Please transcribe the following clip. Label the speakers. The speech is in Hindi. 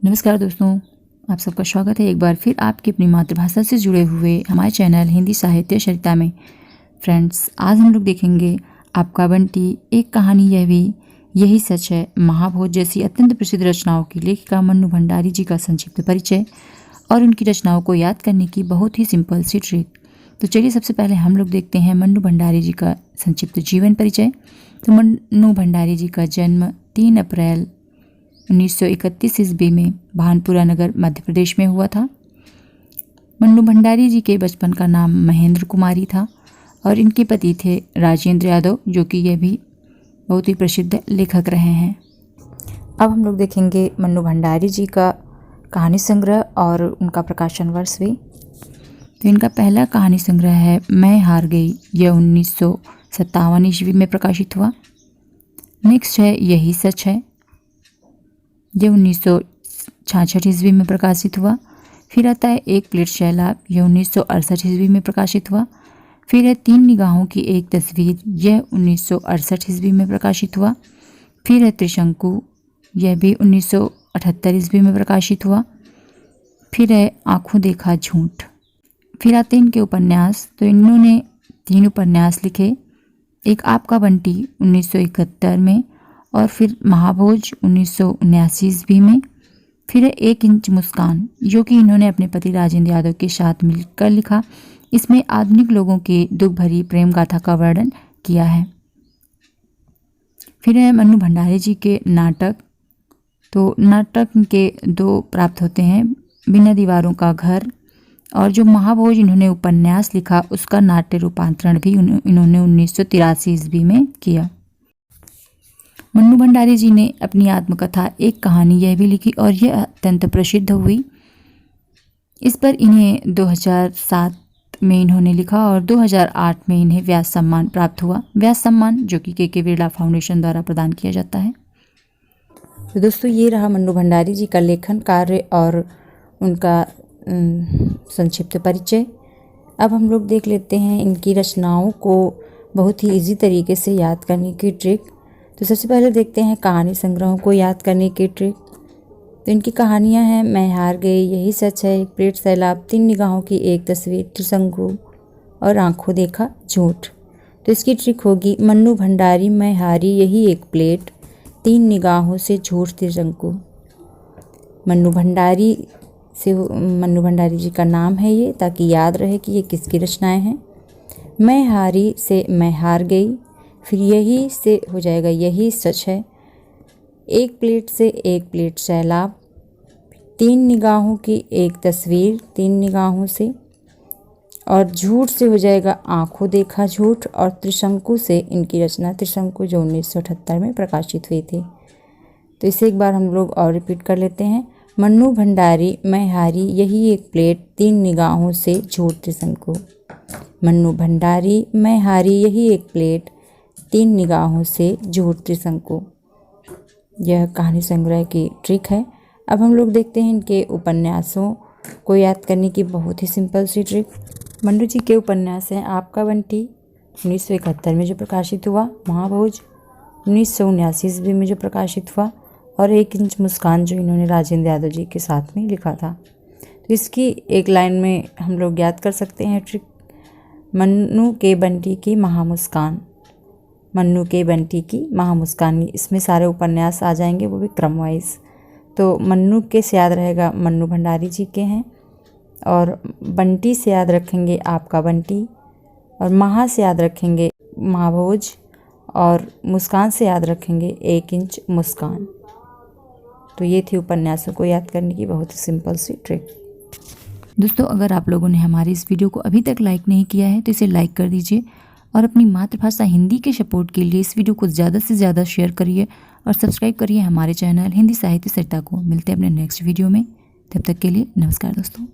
Speaker 1: नमस्कार दोस्तों, आप सबका स्वागत है एक बार फिर आपकी अपनी मातृभाषा से जुड़े हुए हमारे चैनल हिंदी साहित्य सरिता में। फ्रेंड्स, आज हम लोग देखेंगे आपका बंटी, एक कहानी यह भी यही सच है, महाभोज जैसी अत्यंत प्रसिद्ध रचनाओं की लेखिका मन्नू भंडारी जी का संक्षिप्त परिचय और उनकी रचनाओं को याद करने की बहुत ही सिंपल सी ट्रिक। तो चलिए सबसे पहले हम लोग देखते हैं मन्नू भंडारी जी का संक्षिप्त जीवन परिचय। तो मन्नू भंडारी जी का जन्म 3 अप्रैल 1931 ईस्वी में भानपुरा नगर मध्य प्रदेश में हुआ था। मन्नू भंडारी जी के बचपन का नाम महेंद्र कुमारी था और इनके पति थे राजेंद्र यादव, जो कि ये भी बहुत ही प्रसिद्ध लेखक रहे हैं। अब हम लोग देखेंगे मन्नू भंडारी जी का कहानी संग्रह और उनका प्रकाशन वर्ष भी। तो इनका पहला कहानी संग्रह है मैं हार गई, यह 1957 ईस्वी में प्रकाशित हुआ। नेक्स्ट है यही सच है, यह 1966 ईस्वी में प्रकाशित हुआ। फिर आता है एक प्लेट सैलाब, यह 1968 ईस्वी में प्रकाशित हुआ। फिर है 3 निगाहों की एक तस्वीर, यह 1968 ईस्वी में प्रकाशित हुआ। फिर है त्रिशंकु, यह भी 1978 ईस्वी में प्रकाशित हुआ। फिर है आंखों देखा झूठ। फिर आते हैं इनके उपन्यास। तो इन्होंने 3 उपन्यास लिखे, एक आपका बंटी 1971 में, और फिर महाभोज 1979 ईस्वी में। फिर है 1 इंच मुस्कान, जो कि इन्होंने अपने पति राजेंद्र यादव के साथ मिलकर लिखा। इसमें आधुनिक लोगों की दुख भरी प्रेम गाथा का वर्णन किया है। फिर है मन्नू भंडारी जी के नाटक। तो नाटक के 2 प्राप्त होते हैं, बिना दीवारों का घर, और जो महाभोज इन्होंने उपन्यास लिखा उसका नाट्य रूपांतरण भी इन्होंने 1983 ईस्वी में किया। मन्नू भंडारी जी ने अपनी आत्मकथा एक कहानी यह भी लिखी और यह अत्यंत प्रसिद्ध हुई। इस पर इन्हें 2007 में इन्होंने लिखा और 2008 में इन्हें व्यास सम्मान प्राप्त हुआ। व्यास सम्मान जो कि के बिरला फाउंडेशन द्वारा प्रदान किया जाता है। तो दोस्तों, ये रहा मन्नू भंडारी जी का लेखन कार्य और उनका संक्षिप्त परिचय। अब हम लोग देख लेते हैं इनकी रचनाओं को बहुत ही इजी तरीके से याद करने की ट्रिक। तो सबसे पहले देखते हैं कहानी संग्रहों को याद करने की ट्रिक। तो इनकी कहानियां हैं मैं हार गई, यही सच है, एक प्लेट सैलाब, 3 निगाहों की एक तस्वीर, त्रिशंकु और आंखों देखा झूठ। तो इसकी ट्रिक होगी मन्नू भंडारी मैं हारी यही एक प्लेट, 3 निगाहों से झूठ त्रिशंकु। मन्नू भंडारी जी का नाम है ये, ताकि याद रहे कि ये किसकी रचनाएं हैं। मैं हारी से मैं हार गई, फिर यही से हो जाएगा यही सच है, 1 प्लेट से 1 प्लेट सैलाब, 3 निगाहों की एक तस्वीर, 3 निगाहों से, और झूठ से हो जाएगा आंखों देखा झूठ, और त्रिशंकु से इनकी रचना त्रिशंकु जो 1978 में प्रकाशित हुई थी। तो इसे एक बार हम लोग और रिपीट कर लेते हैं। मन्नू भंडारी मैं हारी यही एक प्लेट, 3 निगाहों से झूठ त्रिशंकु। मन्नू भंडारी मैं हारी यही एक प्लेट, 3 निगाहों से झूठ त्रिशंकु। यह कहानी संग्रह की ट्रिक है। अब हम लोग देखते हैं इनके उपन्यासों को याद करने की बहुत ही सिंपल सी ट्रिक। मन्नू जी के उपन्यास हैं आपका बंटी 1971 में जो प्रकाशित हुआ, महाभोज 1979 ईस्वी में जो प्रकाशित हुआ, और 1 इंच मुस्कान जो इन्होंने राजेंद्र यादव जी के साथ में लिखा था। तो इसकी एक लाइन में हम लोग याद कर सकते हैं ट्रिक, मन्नू के बंटी की महामुस्कान, मन्नू के बंटी की महामुस्कान। इसमें सारे उपन्यास आ जाएंगे, वो भी क्रम वाइज। तो मन्नू के से याद रहेगा मन्नू भंडारी जी के हैं, और बंटी से याद रखेंगे आपका बंटी, और महा से याद रखेंगे महाभोज, और मुस्कान से याद रखेंगे 1 इंच मुस्कान। तो ये थी उपन्यासों को याद करने की बहुत ही सिंपल सी ट्रिक। दोस्तों, अगर आप लोगों ने हमारी इस वीडियो को अभी तक लाइक नहीं किया है तो इसे लाइक कर दीजिए, और अपनी मातृभाषा हिंदी के सपोर्ट के लिए इस वीडियो को ज़्यादा से ज़्यादा शेयर करिए और सब्सक्राइब करिए हमारे चैनल हिंदी साहित्य सरिता को। मिलते हैं अपने नेक्स्ट वीडियो में, तब तक के लिए नमस्कार दोस्तों।